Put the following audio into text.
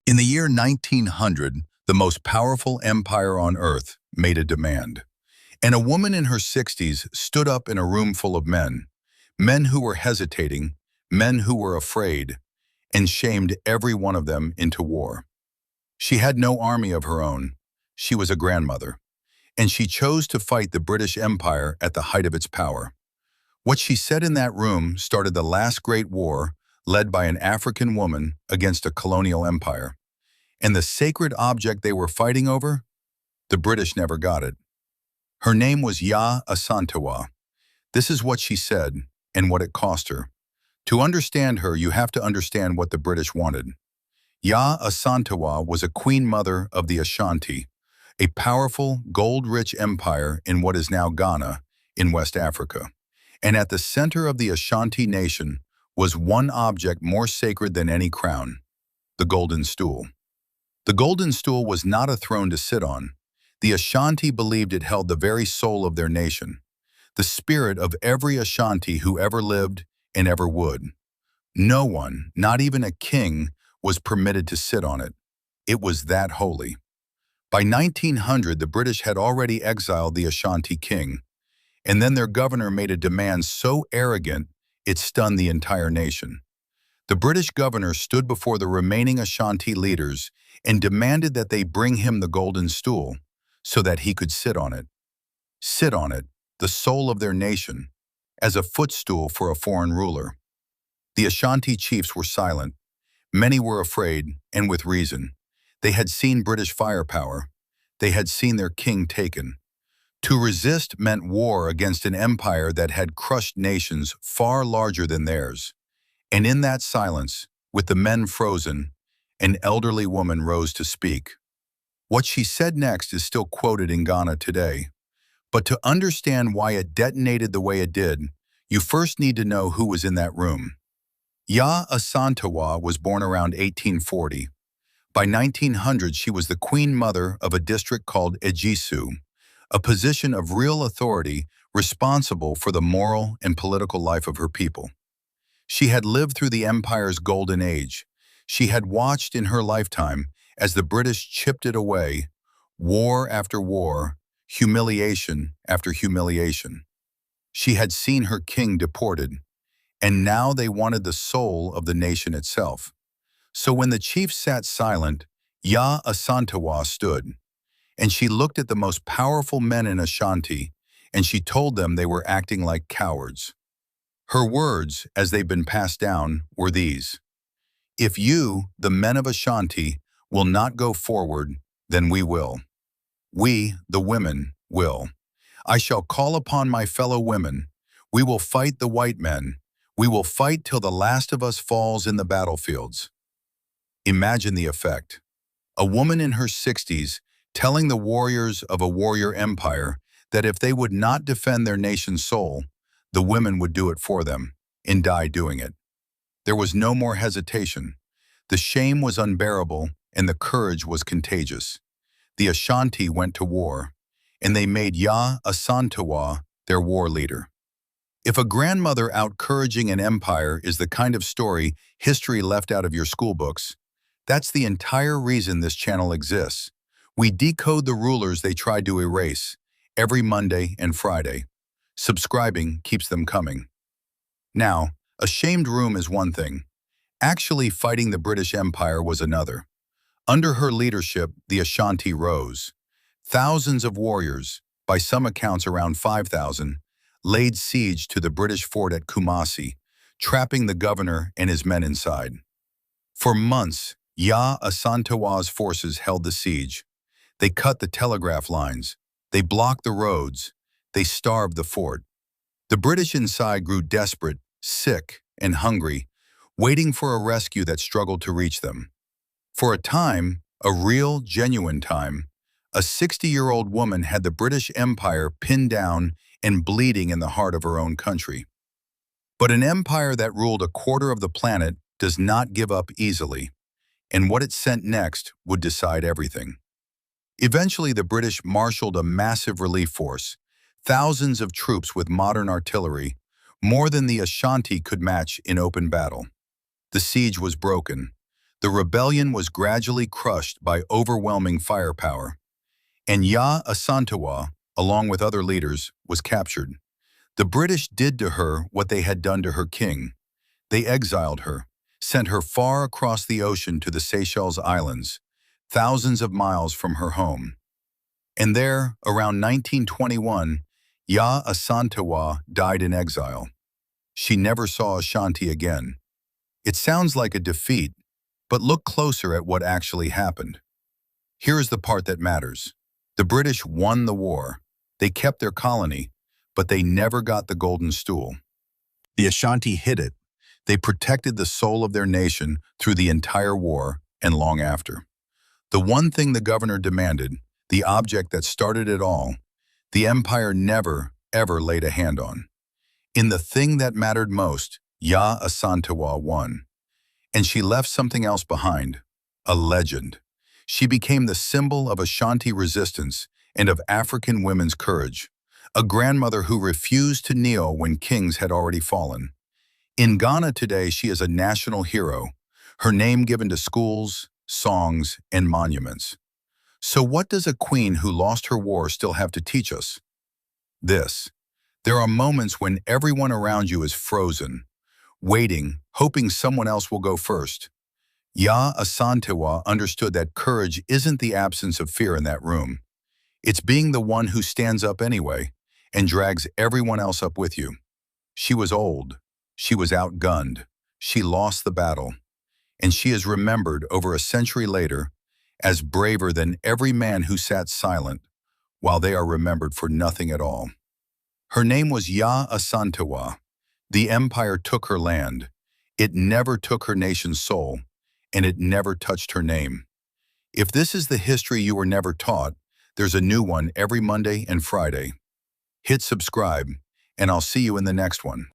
In the year 1900, the most powerful empire on earth made a demand. And a woman in her 60s stood up in a room full of men who were hesitating, men who were afraid, and shamed every one of them into war. She had no army of her own. She was a grandmother, and she chose to fight the British Empire at the height of its power. What she said in that room started the last great war led by an African woman against a colonial empire. And the sacred object they were fighting over? The British never got it. Her name was Yaa Asantewaa. This is what she said and what it cost her. To understand her, you have to understand what the British wanted. Yaa Asantewaa was a queen mother of the Ashanti, a powerful, gold-rich empire in what is now Ghana, in West Africa. And at the center of the Ashanti nation was one object more sacred than any crown: the Golden Stool. The Golden Stool was not a throne to sit on. The Ashanti believed it held the very soul of their nation, the spirit of every Ashanti who ever lived and ever would. No one, not even a king, was permitted to sit on it. It was that holy. By 1900, the British had already exiled the Ashanti king, and then their governor made a demand so arrogant it stunned the entire nation. The British governor stood before the remaining Ashanti leaders and demanded that they bring him the Golden Stool so that he could sit on it. Sit on it, the soul of their nation, as a footstool for a foreign ruler. The Ashanti chiefs were silent. Many were afraid, and with reason. They had seen British firepower. They had seen their king taken. To resist meant war against an empire that had crushed nations far larger than theirs. And in that silence, with the men frozen, an elderly woman rose to speak. What she said next is still quoted in Ghana today. But to understand why it detonated the way it did, you first need to know who was in that room. Yaa Asantewaa was born around 1840. By 1900, she was the queen mother of a district called Ejisu, a position of real authority responsible for the moral and political life of her people. She had lived through the empire's golden age. She had watched in her lifetime as the British chipped it away, war after war, humiliation after humiliation. She had seen her king deported, and now they wanted the soul of the nation itself. So when the chiefs sat silent, Yaa Asantewaa stood, and she looked at the most powerful men in Ashanti, and she told them they were acting like cowards. Her words, as they've been passed down, were these: "If you, the men of Ashanti, will not go forward, then we will. We, the women, will. I shall call upon my fellow women. We will fight the white men. We will fight till the last of us falls in the battlefields." Imagine the effect. A woman in her 60s telling the warriors of a warrior empire that if they would not defend their nation's soul, the women would do it for them and die doing it. There was no more hesitation. The shame was unbearable and the courage was contagious. The Ashanti went to war, and they made Yaa Asantewaa their war leader. If a grandmother out-couraging an empire is the kind of story history left out of your school books, that's the entire reason this channel exists. We decode the rulers they tried to erase every Monday and Friday. Subscribing keeps them coming. Now, a shamed room is one thing. Actually fighting the British Empire was another. Under her leadership, the Ashanti rose. Thousands of warriors, by some accounts around 5,000, laid siege to the British fort at Kumasi, trapping the governor and his men inside. For months, Yaa Asantewaa's forces held the siege. They cut the telegraph lines. They blocked the roads. They starved the fort. The British inside grew desperate, sick, and hungry, waiting for a rescue that struggled to reach them. For a time, a real, genuine time, a 60-year-old woman had the British Empire pinned down and bleeding in the heart of her own country. But an empire that ruled a quarter of the planet does not give up easily, and what it sent next would decide everything. Eventually, the British marshaled a massive relief force, thousands of troops with modern artillery, more than the Ashanti could match in open battle. The siege was broken. The rebellion was gradually crushed by overwhelming firepower, and Yaa Asantewaa, along with other leaders, was captured. The British did to her what they had done to her king. They exiled her, sent her far across the ocean to the Seychelles Islands, thousands of miles from her home. And there, around 1921, Yaa Asantewaa died in exile. She never saw Ashanti again. It sounds like a defeat, but look closer at what actually happened. Here is the part that matters. The British won the war. They kept their colony, but they never got the Golden Stool. The Ashanti hid it. They protected the soul of their nation through the entire war and long after. The one thing the governor demanded, the object that started it all, the empire never, ever laid a hand on. In the thing that mattered most, Yaa Asantewaa won. And she left something else behind, a legend. She became the symbol of Ashanti resistance and of African women's courage, a grandmother who refused to kneel when kings had already fallen. In Ghana today, she is a national hero, her name given to schools, songs, and monuments. So what does a queen who lost her war still have to teach us? This: there are moments when everyone around you is frozen, waiting, hoping someone else will go first. Yaa Asantewaa understood that courage isn't the absence of fear in that room. It's being the one who stands up anyway and drags everyone else up with you. She was old. She was outgunned. She lost the battle. And she is remembered over a century later as braver than every man who sat silent, while they are remembered for nothing at all. Her name was Yaa Asantewaa. The empire took her land. It never took her nation's soul, and it never touched her name. If this is the history you were never taught, there's a new one every Monday and Friday. Hit subscribe, and I'll see you in the next one.